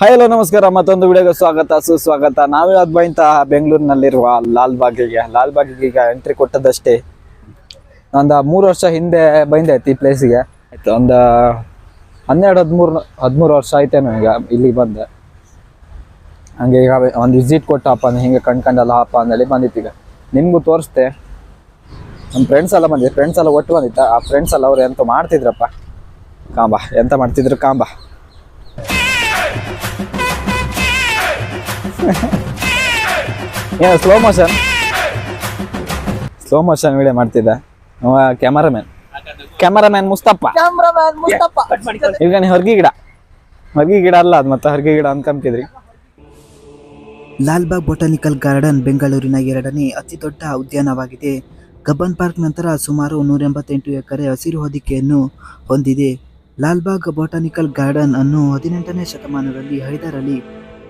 Hi hello ನಮಸ್ಕಾರ, ಮತ್ತೊಂದು ವಿಡಿಯೋಗೆ ಸ್ವಾಗತ ಸುಸ್ವಾಗತ. ನಾವಿವತ್ತು ಬೈಂತ ಬೆಂಗಳೂರಿನಲ್ಲಿರುವ ಲಾಲ್ಬಾಗಿಗೆ ಈಗ ಎಂಟ್ರಿ ಕೊಟ್ಟದಷ್ಟೇ. ಒಂದು 3 ವರ್ಷ ಹಿಂದೆ ಬಂದೈತಿ ಈ ಪ್ಲೇಸಿಗೆ. ಆಯ್ತು, ಒಂದು 12-13 ವರ್ಷ ಆಯ್ತೇನೋ ಈಗ ಇಲ್ಲಿಗೆ ಬಂದೆ. ಹಂಗೆ ಈಗ ಒಂದು ವಿಸಿಟ್ ಕೊಟ್ಟಪ್ಪ ಅಂದ್ರೆ ಹಿಂಗೆ ಕಣ್ಕಂಡಲ್ಲ ಅಪ್ಪ ಅಂದೇಳಿ ಬಂದಿತ್ತು. ಈಗ ನಿಮಗೂ ತೋರಿಸ್ತೆ. ನಮ್ಮ ಫ್ರೆಂಡ್ಸ್ ಎಲ್ಲ ಬಂದಿದ್ರು, ಫ್ರೆಂಡ್ಸ್ ಎಲ್ಲ ಒಟ್ಟು ಬಂದಿತ್ತ. ಆ ಫ್ರೆಂಡ್ಸ್ ಎಲ್ಲ ಅವ್ರು ಎಂತ ಮಾಡ್ತಿದ್ರಪ್ಪ, ಎಂತ ಮಾಡ್ತಿದ್ರು ಕಾಂಬಾ. ಏನು ಸ್ಲೋ ಮೋಷನ್ ವಿಡಿಯೋ ಮಾಡ್ತಿದ್ದ ಕ್ಯಾಮರಾಮ್ಯಾನ್ ಮುಸ್ತಪ್ಪ. ಈಗ ನೀ ಹೊರ್ಗಿ ಗಿಡ ಅಲ್ಲ, ಅದು ಮತ್ತೆ ಹೊರ್ಗಿ ಗಿಡ ಅನ್ಕೊಂತಿದ್ರಿ. ಲಾಲ್ಬಾಗ್ ಬೊಟಾನಿಕಲ್ ಗಾರ್ಡನ್ ಬೆಂಗಳೂರಿನ 2ನೇ ಅತಿ ದೊಡ್ಡ ಉದ್ಯಾನವಾಗಿದೆ. ಕಬ್ಬನ್ ಪಾರ್ಕ್ ನಂತರ ಸುಮಾರು 188 ಎಕರೆ ಹಸಿರು ಹೊದಿಕೆಯನ್ನು ಹೊಂದಿದೆ. ಲಾಲ್ಬಾಗ್ ಬೊಟಾನಿಕಲ್ ಗಾರ್ಡನ್ ಅನ್ನು 18ನೇ ಶತಮಾನದಲ್ಲಿ ಹೈದರ್ ಅಲಿ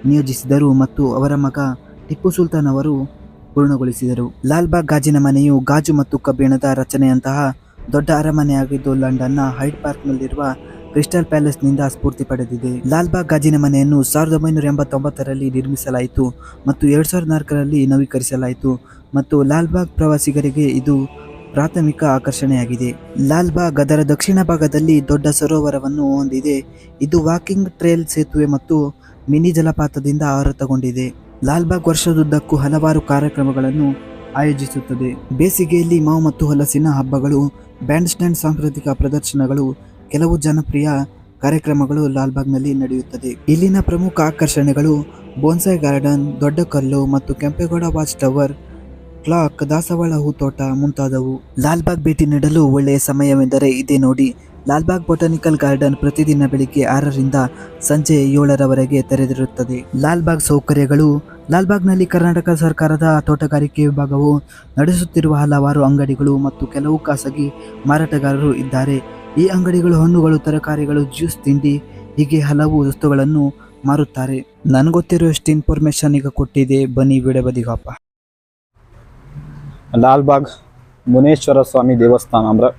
ನಿಯೋಜಿಸಿದರು ಮತ್ತು ಅವರ ಮಗ ಟಿಪ್ಪು ಸುಲ್ತಾನ್ ಅವರು ಪೂರ್ಣಗೊಳಿಸಿದರು. ಲಾಲ್ಬಾಗ್ ಗಾಜಿನ ಮನೆಯು ಗಾಜು ಮತ್ತು ಕಬ್ಬಿಣದ ರಚನೆಯಂತಹ ದೊಡ್ಡ ಅರಮನೆಯಾಗಿದ್ದು ಲಂಡನ್ನ ಹೈಡ್ ಪಾರ್ಕ್ನಲ್ಲಿರುವ ಕ್ರಿಸ್ಟಲ್ ಪ್ಯಾಲೇಸ್ನಿಂದ ಸ್ಫೂರ್ತಿ ಪಡೆದಿದೆ. ಲಾಲ್ಬಾಗ್ ಗಾಜಿನ ಮನೆಯನ್ನು 1989ರಲ್ಲಿ ನಿರ್ಮಿಸಲಾಯಿತು ಮತ್ತು 2004ರಲ್ಲಿ ನವೀಕರಿಸಲಾಯಿತು ಮತ್ತು ಲಾಲ್ಬಾಗ್ ಪ್ರವಾಸಿಗರಿಗೆ ಇದು ಪ್ರಾಥಮಿಕ ಆಕರ್ಷಣೆಯಾಗಿದೆ. ಲಾಲ್ಬಾಗ್ ಅದರ ದಕ್ಷಿಣ ಭಾಗದಲ್ಲಿ ದೊಡ್ಡ ಸರೋವರವನ್ನು ಹೊಂದಿದೆ. ಇದು ವಾಕಿಂಗ್ ಟ್ರೇಲ್, ಸೇತುವೆ ಮತ್ತು ಮಿನಿ ಜಲಪಾತದಿಂದ ಆವೃತಗೊಂಡಿದೆ. ಲಾಲ್ಬಾಗ್ ವರ್ಷದುದ್ದಕ್ಕೂ ಹಲವಾರು ಕಾರ್ಯಕ್ರಮಗಳನ್ನು ಆಯೋಜಿಸುತ್ತದೆ. ಬೇಸಿಗೆಯಲ್ಲಿ ಮಾವು ಮತ್ತು ಹಲಸಿನ ಹಬ್ಬಗಳು, ಬ್ಯಾಂಡ್ ಸ್ಟ್ಯಾಂಡ್, ಸಾಂಸ್ಕೃತಿಕ ಪ್ರದರ್ಶನಗಳು, ಕೆಲವು ಜನಪ್ರಿಯ ಕಾರ್ಯಕ್ರಮಗಳು ಲಾಲ್ಬಾಗ್ನಲ್ಲಿ ನಡೆಯುತ್ತದೆ. ಇಲ್ಲಿನ ಪ್ರಮುಖ ಆಕರ್ಷಣೆಗಳು ಬೋನ್ಸಾಯ್ ಗಾರ್ಡನ್, ದೊಡ್ಡ ಕಲ್ಲು ಮತ್ತು ಕೆಂಪೇಗೌಡ ವಾಚ್ ಟವರ್, ಕ್ಲಾಕ್, ದಾಸವಾಳ ಹೂತೋಟ ಮುಂತಾದವು. ಲಾಲ್ಬಾಗ್ ಭೇಟಿ ನೀಡಲು ಒಳ್ಳೆಯ ಸಮಯವೆಂದರೆ ಇದೇ ನೋಡಿ. ಲಾಲ್ಬಾಗ್ ಬೊಟಾನಿಕಲ್ ಗಾರ್ಡನ್ ಪ್ರತಿದಿನ ಬೆಳಿಗ್ಗೆ 6ರಿಂದ ಸಂಜೆ 7ರವರೆಗೆ ತೆರೆದಿರುತ್ತದೆ. ಲಾಲ್ಬಾಗ್ ಸೌಕರ್ಯಗಳು. ಲಾಲ್ಬಾಗ್ನಲ್ಲಿ ಕರ್ನಾಟಕ ಸರ್ಕಾರದ ತೋಟಗಾರಿಕೆ ವಿಭಾಗವು ನಡೆಸುತ್ತಿರುವ ಹಲವಾರು ಅಂಗಡಿಗಳು ಮತ್ತು ಕೆಲವು ಖಾಸಗಿ ಮಾರಾಟಗಾರರು ಇದ್ದಾರೆ. ಈ ಅಂಗಡಿಗಳು ಹಣ್ಣುಗಳು, ತರಕಾರಿಗಳು, ಜ್ಯೂಸ್, ತಿಂಡಿ ಹೀಗೆ ಹಲವು ವಸ್ತುಗಳನ್ನು ಮಾರುತ್ತಾರೆ. ನನಗೊತ್ತಿರುವಷ್ಟು ಇನ್ಫಾರ್ಮೇಶನ್ ಈಗ ಕೊಟ್ಟಿದೆ, ಬನ್ನಿ ವಿಡಿಯೋ ಬದಿಗಪ್ಪ. ಲಾಲ್ಬಾಗ್ ಮುನೇಶ್ವರ ಸ್ವಾಮಿ ದೇವಸ್ಥಾನ ಅಂದ್ರೆ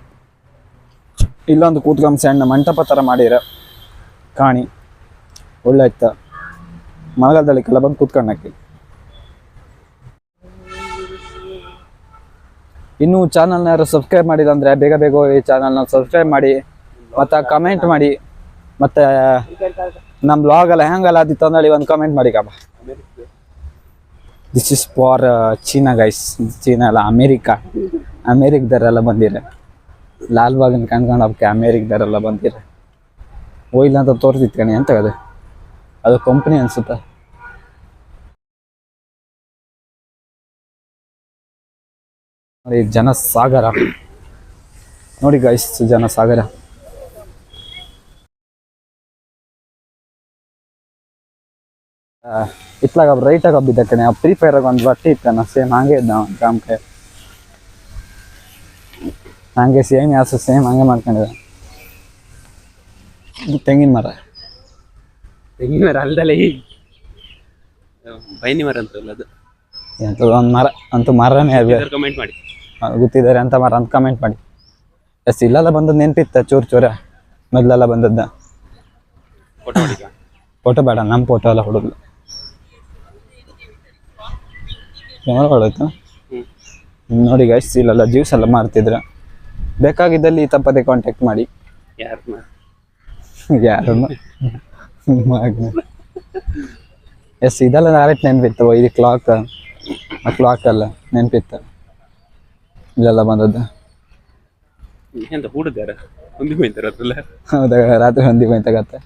ಇಲ್ಲೊಂದು ಕೂತ್ಕೊಂಡ್ ಸಣ್ಣ ಮಂಟಪ ಥರ ಮಾಡಿರ ಕಾಣಿ ಒಳ್ಳೆ ಇತ್ತ. ಮಳೆಗಾಲದಲ್ಲಿಕ್ಕೆಲ್ಲ ಬಂದು ಕೂತ್ಕೊಂಡಾಕಿ. ಇನ್ನೂ ಚಾನಲ್ನ ಯಾರು ಸಬ್ಸ್ಕ್ರೈಬ್ ಮಾಡಿಲ್ಲ ಅಂದರೆ ಬೇಗ ಈ ಚಾನಲ್ನ ಸಬ್ಸ್ಕ್ರೈಬ್ ಮಾಡಿ ಮತ್ತು ಕಮೆಂಟ್ ಮಾಡಿ. ಮತ್ತು ನಮ್ಮ ಬ್ಲಾಗ್ ಎಲ್ಲ ಹೆಂಗಲ್ಲ ಅದಿತ್ತು ಅಂದೇಳಿ ಒಂದು ಕಮೆಂಟ್ ಮಾಡಿ ಕಬ್ಬ. This is for China guys. China ಅಲ್ಲ, ಅಮೇರಿಕದವರೆಲ್ಲ ಬಂದಿರ. ಲಾಲ್ಬಾಗನ್ ಕಣ್ಕೊಂಡು ಅವಕ್ಕೆ ಅಮೇರಿಕದವರೆಲ್ಲ ಬಂದಿರ. ಹೋಯ್ಲ ಅಂತ ತೋರಿಸಿತ್ತು ಕಣಿ ಅಂತ ಅದು ಕಂಪ್ನಿ ಅನ್ಸುತ್ತೆ. ನೋಡಿ ಜನಸಾಗರ, ನೋಡಿ ಗೈಸ್ ಜನಸಾಗರ. ಇತ್ಲಾಗ ರೈಟಾಗ ಹಬ್ಬಿದ್ದ ಕಣೆ. ಆ ಫ್ರೀ ಫೈರಾಗ ಒಂದು ಬಟ್ಟೆ ಇತ್ತಾನ ಸೇಮ್ ಹಂಗೆ ಇದ್ದ ಕಾಮ್ಕೆ, ಹಂಗೆ ಸೇಮ್ ಯಾಸು ಸೇಮ್ ಹಂಗೆ ಮಾಡ್ಕೊಂಡಿದ್ದ. ತೆಂಗಿನ ಮರ ಅಲ್ದಲ್ಲ, ಈ ಬೈನಿ ಮರ ಅಂತಲ್ಲ ಅದು ಎಂಥದ್ದು ಒಂದು ಮರ ಅಂತೂ ಮರನೇ. ಕಮೆಂಟ್ ಮಾಡಿ ಗೊತ್ತಿದ್ದಾರೆ ಅಂತ ಮರ ಅಂತ ಕಮೆಂಟ್ ಮಾಡಿ. ಎಸ್ ಇಲ್ಲೆಲ್ಲ ಬಂದದ್ದು ನೆನಪಿತ್ತ ಚೂರ ಮೊದಲೆಲ್ಲ ಬಂದದ್ದ. ಫೋಟೋ ಬೇಡ, ನಮ್ಮ ಫೋಟೋ ಎಲ್ಲ ಹೊಡೋದು ಹೊಡೋಯ್ತು. ನೋಡಿ ಗೈಸ್, ಇಲ್ಲೆಲ್ಲ ಜ್ಯೂಸ್ ಎಲ್ಲ ಮಾಡ್ತಿದ್ರು. ಬೇಕಾಗಿದ್ದಲ್ಲಿ ಈ ತಪ್ಪದೆ ಕಾಂಟ್ಯಾಕ್ಟ್ ಮಾಡಿ. ಯಾರನ್ನು ಎಸ್ ಇದೆಲ್ಲ ಡೈರೆಕ್ಟ್ ನೆನಪಿತ್ತು. ಇದು ಕ್ಲಾಕ್ ಎಲ್ಲ ನೆನಪಿತ್ತು. ಇಲ್ಲೆಲ್ಲ ಬಂದದ್ದು. ಹೌದಾ, ರಾತ್ರಿ ಹೊಂದಿ ಬೈತಾಗತ್ತೆ.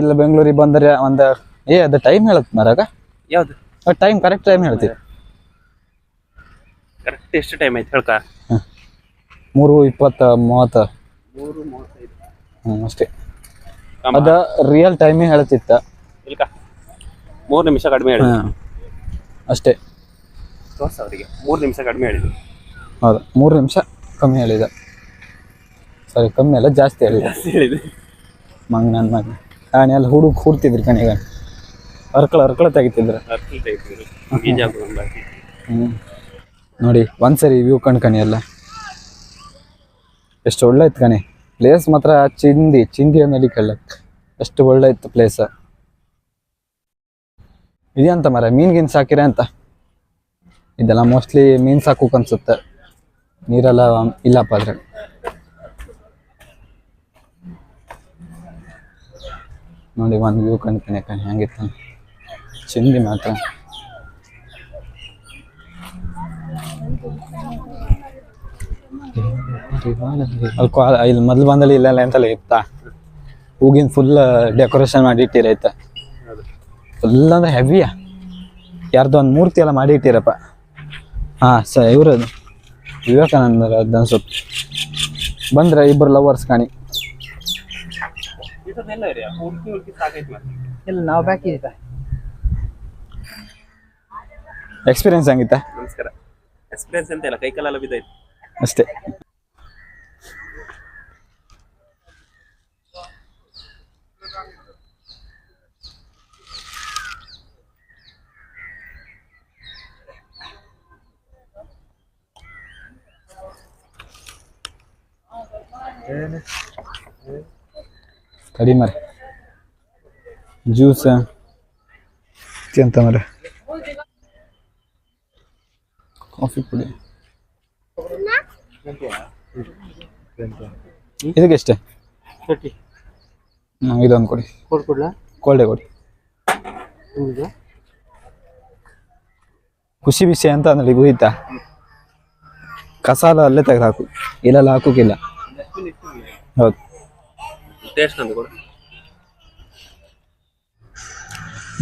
ಇಲ್ಲ ಬೆಂಗಳೂರಿಗೆ ಬಂದರೆ ಒಂದು ಅದು ಟೈಮ್ ಹೇಳತ್ ಮರಾಗ. ಯಾವ್ದು ಟೈಮ್ ಕರೆಕ್ಟ್ ಟೈಮ್ ಹೇಳ್ತೀವಿ. ಕರೆಕ್ಟ್ ಎಷ್ಟು ಟೈಮ್ ಆಯ್ತು ಹೇಳ್ಕ? 3:20-30 ಅಷ್ಟೇ. ಅದ ರಿಯಲ್ ಟೈಮೇ ಹೇಳ್ತಿತ್ತ. ಇಲ್ಕ 3 ನಿಮಿಷ ಕಡಿಮೆ ಹೇಳಿ ಅಷ್ಟೇ. ಅವರಿಗೆ 3 ನಿಮಿಷ ಕಡಿಮೆ ಹೇಳಿದ್ರು. ಹೌದು, 3 ನಿಮಿಷ ಕಮ್ಮಿ ಹೇಳಿದ. ಸರಿ, ಕಮ್ಮಿ ಅಲ್ಲ, ಜಾಸ್ತಿ ಹೇಳಿದೆ. ನನ್ನ ಮಗ ಕಾಣಿ ಎಲ್ಲ ಹುಡ್ತಿದ್ರು ಕಣಿಗ. ಅರ್ಕಳ ತೆಗಿತಿದ್ರು. ನೋಡಿ ಒಂದ್ಸರಿ ವ್ಯೂ ಕಣಿ ಎಲ್ಲ ಎಷ್ಟು ಒಳ್ಳೆ ಇತ್ತು ಕಣಿ. ಪ್ಲೇಸ್ ಮಾತ್ರ ಚಿಂದಿ ಅನ್ನೋದಕ್ಕೆಲ್ಲ ಎಷ್ಟು ಒಳ್ಳೆ ಇತ್ತು ಪ್ಲೇಸ್. ಇದೆಂತ ಮರ ಮೀನ್ಗಿನ್ ಸಾಕಿರ ಅಂತ. ಇದೆಲ್ಲ ಮೋಸ್ಟ್ಲಿ ಮೀನ್ ಸಾಕೋಕ್ ಅನ್ಸುತ್ತೆ, ನೀರೆಲ್ಲ ಇಲ್ಲಪ್ಪ ಅದ್ರ. ನೋಡಿ ಒಂದು ವ್ಯೂ ಕಣ್ತೀನಿ ಹೆಂಗಿತ್ತು ಚಿಂದಿ ಮಾತ್ರ. ಇಲ್ಲಿ ಮೊದ್ಲು ಬಂದಲ್ಲಿ ಇಲ್ಲೆಲ್ಲ ಎಂತಲ್ಲ ಇತ್ತ, ಹೂಗಿನ ಫುಲ್ ಡೆಕೋರೇಷನ್ ಮಾಡಿ ಇಟ್ಟಿರೈತ. ಫುಲ್ ಅಂದ್ರೆ ಹೆವಿಯ, ಯಾರ್ದು ಒಂದು ಮೂರ್ತಿ ಎಲ್ಲ ಮಾಡಿ ಇಟ್ಟಿರಪ್ಪ. ಇವ್ರದ್ದು ವಿವೇಕಾನಂದರ ಅದು ಅನ್ಸುತ್ತೆ. ಬಂದ್ರೆ ಇಬ್ಬರು ಲವರ್ಸ್ ಕಾಣಿ. ಇಲ್ಲ ನಾವು ಬ್ಯಾಕ್ ಇದೆ. ಎಕ್ಸ್ಪೀರಿಯನ್ಸ್ ಹಂಗಿತ್ತ? ನಮಸ್ಕಾರ. ಎಕ್ಸ್ಪೀರಿಯನ್ಸ್ ಅಂತ ಇಲ್ಲ, ಕೈ ಕಾಲೆಲ್ಲ ಬಿದ್ದಾಯ್ತು ಅಷ್ಟೇ. ಕಡಿ ಮರ ಜ್ಯೂಸ್ ಎಂತ ಮರ, ಕಾಫಿ ಪುಡಿ. ಇದಕ್ಕೆ ಎಷ್ಟೇ? ಇದೊಂದು ಕೊಡಿ. ಕೋಲ್ಡೆ ಕೊಡಿ. ಖುಷಿ ವಿಷಯ ಅಂತ ಅಂದ್ರೆ ಹೋಯ್ತಾ, ಕಸಾಲ ಅಲ್ಲೇ ತೆಗೆದು ಹಾಕು, ಇಲ್ಲೆಲ್ಲ ಹಾಕೋಕಿಲ್ಲ. ಹೌದು, ಟೇಸ್ಟ್ ಅಂತ ಕೊಡು.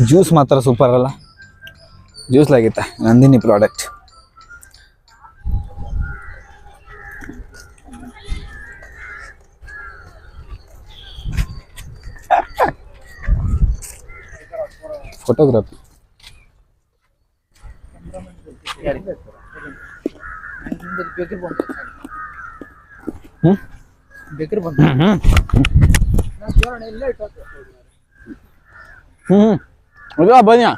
ಜ್ಯೂಸ್ ಮಾತ್ರ ಸೂಪರ್ ಅಲ್ಲ, ಜ್ಯೂಸ್ ಲಾಗಿತ್ತ ನಂದಿನಿ ಪ್ರಾಡಕ್ಟ್. ಫೋಟೋಗ್ರಾಫಿ ಬನ್ನಿ.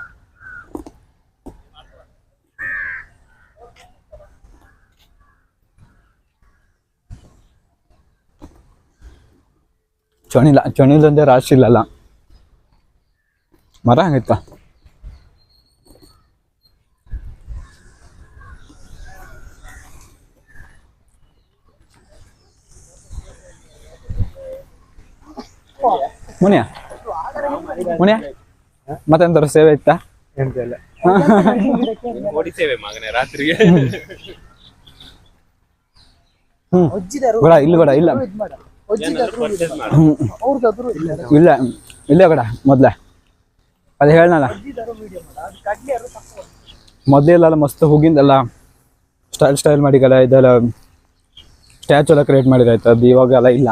ಚಣಿಲಂದೆ ರಾಶಿ ಇಲ್ಲಲ್ಲ, ಮರ ಹಂಗಿತ್ತ. ಮುನಿಯ ಮತ್ತೆಂತ ಸೇವೆ ಇತ್ತ? ಓಡಿ ಸೇವೆ ಮಗನೇ ರಾತ್ರಿಗೆ. ಬೇಡ ಇಲ್ಲಿ ಬೇಡ, ಇಲ್ಲ ಇಲ್ಲ ಇಲ್ಲೇ ಬೇಡ. ಮೊದ್ಲೇ ಅದು ಹೇಳಲ್ಲ, ಮೊದಲೇ ಇಲ್ಲ ಮಸ್ತ್ ಹೋಗಿಂದೆಲ್ಲ ಸ್ಟೈಲ್ ಮಾಡಿಕಲ್ಲ, ಇದೆಲ್ಲ ಸ್ಟ್ಯಾಚು ಎಲ್ಲ ಕ್ರಿಯೇಟ್ ಮಾಡಿದಾಯ್ತು. ಅದು ಇವಾಗ ಎಲ್ಲ ಇಲ್ಲ.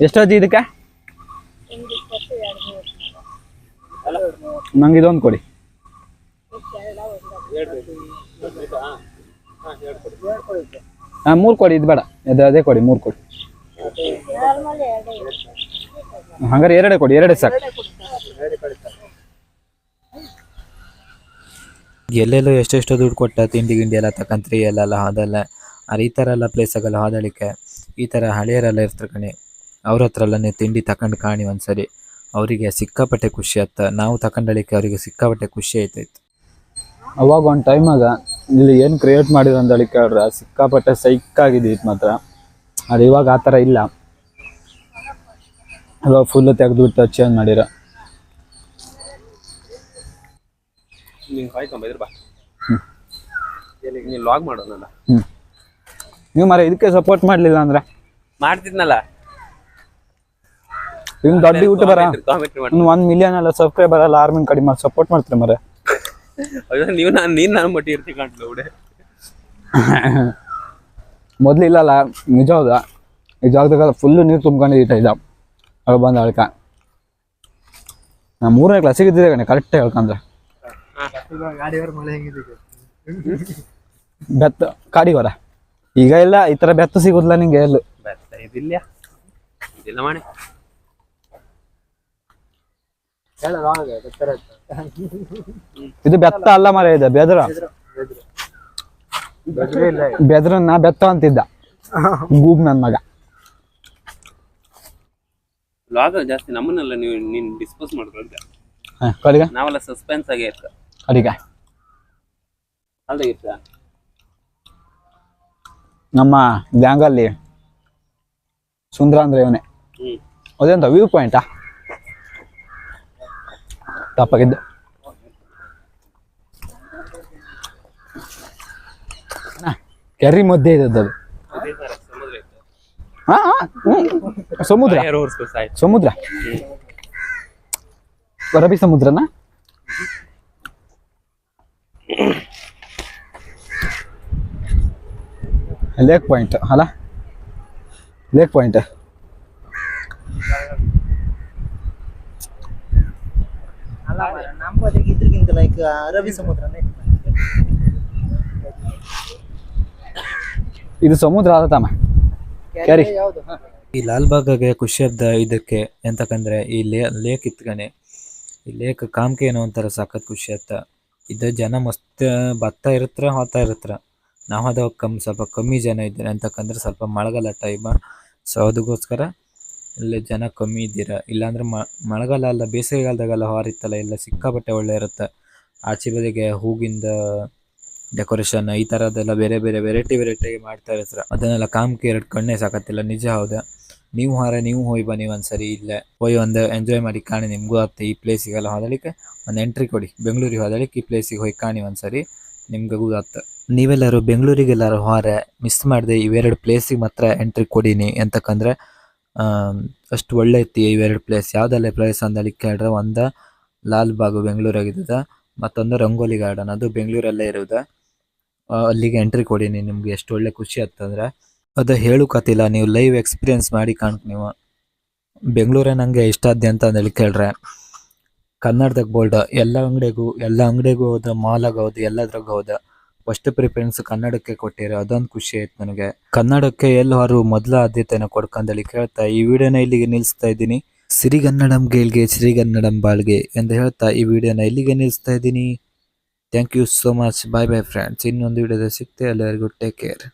ಎಷ್ಟೊತ್ತಿ ಇದಕ್ಕೆ? ನಂಗೆ ಇದೊಂದು ಕೊಡಿ. ಮೂರು ಕೊಡಿ, ಇದು ಬೇಡ, ಅದೇ ಕೊಡಿ, 3 ಕೊಡಿ. ಹಂಗಾರೆ 2 ಕೊಡಿ, 2 ಸಾಕು. ಎಲ್ಲೆಲ್ಲೋ ಎಷ್ಟೆಷ್ಟೋ ದುಡ್ಡು ಕೊಟ್ಟ ತಿಂಡಿ ಗಿಂಡಿ ಎಲ್ಲ ತಕಂತ್ರಿ ಎಲ್ಲೆಲ್ಲ ಹೋದಲ್ಲ. ಈ ಥರ ಎಲ್ಲ ಪ್ಲೇಸಾಗೆಲ್ಲ ಹೋದಳಿಕೆ ಈ ಥರ ಹಳೆಯರೆಲ್ಲ ಇರ್ತಾರೆ ಕಣೆ, ಅವ್ರ ಹತ್ರ ಎಲ್ಲ ನೀವು ತಿಂಡಿ ತಗೊಂಡು ಕಾಣಿ ಒಂದ್ಸರಿ, ಅವರಿಗೆ ಸಿಕ್ಕಾಪಟ್ಟೆ ಖುಷಿ ಆಯ್ತ. ನಾವು ತಗೊಂಡಳಿಕೆ ಅವರಿಗೆ ಸಿಕ್ಕಾಪಟ್ಟೆ ಖುಷಿ ಆಯ್ತಾಯ್ತು. ಅವಾಗ ಒಂದು ಟೈಮಾಗ ಇಲ್ಲಿ ಏನು ಕ್ರಿಯೇಟ್ ಮಾಡಿದ್ರು ಅಂದಳಿಕೆ ಅವ್ರ ಸಿಕ್ಕಾಪಟ್ಟೆ ಸೈಕಾಗಿದ್ದಿತ್ತು ಮಾತ್ರ. ಅದು ಇವಾಗ ಆ ಥರ ಇಲ್ಲ, ಅವಾಗ ಫುಲ್ಲು ತೆಗೆದುಬಿಟ್ಟು ಚೇಂಜ್ ಮಾಡಿರ. ನೀನು ಕಾಯ್ಕೊಂಬೈದ್ರ ಬಾ, ನೀನು ಲಾಗ್ ಮಾಡೋಣ. ನೀವು ಮರ ಇದಕ್ಕೆ ಸಪೋರ್ಟ್ ಮಾಡಲಿಲ್ಲ ಅಂದ್ರೆ ಮಾಡ್ತಿದ್ನಲ್ಲ. ಇನ್ನು ದೊಡ್ಡ ಯೂಟ್ಯೂಬರ 1 ಮಿಲಿಯನ್ ಎಲ್ಲ ಸಬ್ಸ್ಕ್ರೈಬರ್ ಎಲ್ಲ ಆರ್ಮಿನ್ ಕಡಿಮೆ ಸಪೋರ್ಟ್ ಮಾಡ್ತೀರಿ ಮರ. ನೀನ್ ನಾನು ಮಟ್ಟಿ ಇರ್ತಿ ಕಾಣ್ತಲ್ಲ ಬಿಡೆ. ಮೊದ್ಲು ಇಲ್ಲಲ್ಲ, ನಿಜ ಹೌದಾ, ಈ ಜಾಗದಾಗ ಫುಲ್ಲು ನೀರು ತುಂಬ್ಕೊಂಡು ಇಟ್ಟ ಅವಾಗ ಬಂದ ಅಳ್ಕ. ನಾ 3ನೇ ಕ್ಲಾಸಿಗೆ ಇದ್ದಿದ್ದೆ ಕಣೆ ಕರೆಕ್ಟ್ ಹೇಳ್ಕಂದ್ರೆ. ಬೆತ್ತ ಕಾಡಿವರ ಈಗ ಇಲ್ಲ, ಈ ತರ ಬೆತ್ತ ಸಿಗುದಿಲ್ಲ ನಿಂಗೆ ಎಲ್ಲು. ಇದಿಲ್ಲ ಮಾಡಿ ಇದು ಬೆತ್ತ ಅಲ್ಲ ಮರ, ಇದೆ ಬೆದ್ರ. ಬೆದ್ರನ್ನ ಬೆತ್ತ ಅಂತಿದ್ದ ಗೂಬ್ ನನ್ ಮಗ. ಲಾಗ ಜಾಸ್ತಿ ನಮ್ಮನ್ನೆಲ್ಲ ನೀನ್ ಡಿಸ್ಪೋಸ್ ಮಾಡ್ಕೊಳ್ತೆ. ಕಡಿಗ ನಾವೆಲ್ಲ ಸಸ್ಪೆನ್ಸ್ ಆಗೇ ಇರ್ತ. ಕಡಿಗ ಅಲ್ದೇ ಇರ್ತ. ನಮ್ಮ ಗ್ಯಾಂಗಲ್ಲಿ ಸುಂದ್ರ ಅಂದ್ರೆ ಇವನೇ. ಅದೇಂತ ವ್ಯೂ ಪಾಯಿಂಟಾ ತಪ್ಪಾಗಿದ್ದು. ಕೆರಿ ಮಧ್ಯೆ ಇದ್ದದ್ದು ಅದು. ಸಮುದ್ರ ಸಮುದ್ರ ಅರಬ್ಬಿ ಸಮುದ್ರನ. ಲೇಕ್ ಪಾಯಿಂಟ್ ಅಲ್ಲ, ಲೇಕ್ ಪಾಯಿಂಟ್. ಇದು ಸಮುದ್ರ ಆದ ತಮ್ಮ ಕ್ಯಾರಿ. ಈ ಲಾಲ್ಬಾಗ್ಗೆ ಖುಷಿ ಹಬ್ಬದ ಇದಕ್ಕೆ ಎಂತಕಂದ್ರೆ ಈ ಲೇಕ್ ಇತ್ಕಣೆ, ಈ ಲೇಕ್ ಕಾಮ್ಕೆ ಏನೋ ಒಂಥರ ಸಖತ್ ಖುಷಿ ಆಯ್ತ. ಇದು ಜನ ಮಸ್ತ್ ಬತ್ತಾ ಇರತ್ರ ಹೋಗ್ತಾ ಇರತ್ರ. ನಾವು ಅದ ಸ್ವಲ್ಪ ಕಮ್ಮಿ ಜನ ಇದ್ದಾರೆ ಅಂತಕಂದ್ರೆ ಸ್ವಲ್ಪ ಮಳೆಗಾಲ ಟೈಮ್, ಸೊ ಅದಕ್ಕೋಸ್ಕರ ಇಲ್ಲಿ ಜನ ಕಮ್ಮಿ ಇದ್ದೀರಾ. ಇಲ್ಲಾಂದ್ರೆ ಮಳೆಗಾಲ ಅಲ್ಲ ಬೇಸಿಗೆಗಾಲದಾಗೆಲ್ಲ ಹಾರಿತ್ತಲ್ಲ ಎಲ್ಲ ಸಿಕ್ಕಾಪಟ್ಟೆ ಒಳ್ಳೆ ಇರುತ್ತೆ. ಆಚೆ ಬದಿಗೆ ಹೂಗಿಂದ ಡೆಕೋರೇಷನ್ ಈ ಥರದ್ದೆಲ್ಲ ಬೇರೆ ಬೇರೆ ವೆರೈಟಿ ಮಾಡ್ತಾ ಇರ್ತಾರೆ. ಅದನ್ನೆಲ್ಲ ಕಾಮ್ಕೆ 2 ಕಣ್ಣೇ ಸಾಕತ್ತಿಲ್ಲ. ನಿಜ ಹೌದಾ, ನೀವು ಹೋಗಿ ಬನ್ನಿ ಒಂದ್ಸರಿ. ಇಲ್ಲೇ ಹೋಗಿ ಒಂದು ಎಂಜಾಯ್ ಮಾಡಿ ಕಾಣಿ, ನಿಮ್ಗೂ ಆಗ್ತದೆ. ಈ ಪ್ಲೇಸಿಗೆಲ್ಲ ಹೋದಲಿಕ್ಕೆ ಒಂದು ಎಂಟ್ರಿ ಕೊಡಿ. ಬೆಂಗಳೂರಿಗೆ ಹೋದಲಿಕ್ಕೆ ಈ ಪ್ಲೇಸಿಗೆ ಹೋಗಿ ಕಾಣಿ ಒಂದ್ಸರಿ, ನಿಮ್ಗೆ ಗೊತ್ತಾಗ್ತದೆ. ನೀವೆಲ್ಲರೂ ಬೆಂಗಳೂರಿಗೆಲ್ಲರೂ ಹೋರೆ ಮಿಸ್ ಮಾಡದೆ ಇವೆರಡು ಪ್ಲೇಸಿಗೆ ಮಾತ್ರ ಎಂಟ್ರಿ ಕೊಡೀನಿ. ಎಂತಕ್ಕಂದ್ರೆ ಅಷ್ಟು ಒಳ್ಳೆ ಐತಿ ಇವೆರಡು ಪ್ಲೇಸ್. ಯಾವುದೆಲ್ಲ ಪ್ಲೇಸ್ ಅಂದಲ್ಲಿ ಕೇಳ್ರೆ, ಒಂದು ಲಾಲ್ಬಾಗ್ ಬೆಂಗಳೂರಾಗಿದ್ದದ, ಮತ್ತೊಂದು ರಂಗೋಲಿ ಗಾರ್ಡನ್ ಅದು ಬೆಂಗಳೂರಲ್ಲೇ ಇರೋದು. ಅಲ್ಲಿಗೆ ಎಂಟ್ರಿ ಕೊಡೀನಿ. ನಿಮ್ಗೆ ಎಷ್ಟು ಒಳ್ಳೆ ಖುಷಿ ಆಗ್ತಂದ್ರೆ ಅದು ಹೇಳು ಕತಿಲ್ಲ, ನೀವು ಲೈವ್ ಎಕ್ಸ್ಪೀರಿಯನ್ಸ್ ಮಾಡಿ ಕಾಣ್. ನೀವು ಬೆಂಗಳೂರೇ ನಂಗೆ ಇಷ್ಟ ಆದ್ದೆ ಅಂತ ಅಂದೇಳಿ ಕೇಳ್ರೆ, ಕನ್ನಡದಾಗ ಬೋಲ್ಡ್ ಎಲ್ಲ ಅಂಗಡಿಗೂ ಹೋದ, ಮಾಲಾಗ ಹೋದ, ಎಲ್ಲದ್ರಾಗ ಹೋದ, ಫಸ್ಟ್ ಪ್ರಿಫರೆನ್ಸ್ ಕನ್ನಡಕ್ಕೆ ಕೊಟ್ಟಿರೋ ಅದೊಂದು ಖುಷಿ ಆಯ್ತು ನನಗೆ. ಕನ್ನಡಕ್ಕೆ ಎಲ್ಲರೂ ಮೊದಲ ಆದ್ಯತೆನ ಕೊಡ್ಕಂದೇಳಿ ಕೇಳ್ತಾ ಈ ವಿಡಿಯೋನ ಇಲ್ಲಿಗೆ ನಿಲ್ಲಿಸ್ತಾ ಇದ್ದೀನಿ. ಸಿರಿಗನ್ನಡಂ ಗೇಲ್ಗೆ ಸಿರಿಗನ್ನಡಂ ಬಾಳ್ಗೆ ಎಂದು ಹೇಳ್ತಾ ಈ ವಿಡಿಯೋನ ಇಲ್ಲಿಗೆ ನಿಲ್ಲಿಸ್ತಾ ಇದ್ದೀನಿ. Thank you so much. Bye bye friends. ಇನ್ನೊಂದು ವಿಡಿಯೋದ ಸಿಗ್ತೆ. ಎಲ್ಲರಿಗೂ ಟೇಕ್ ಕೇರ್.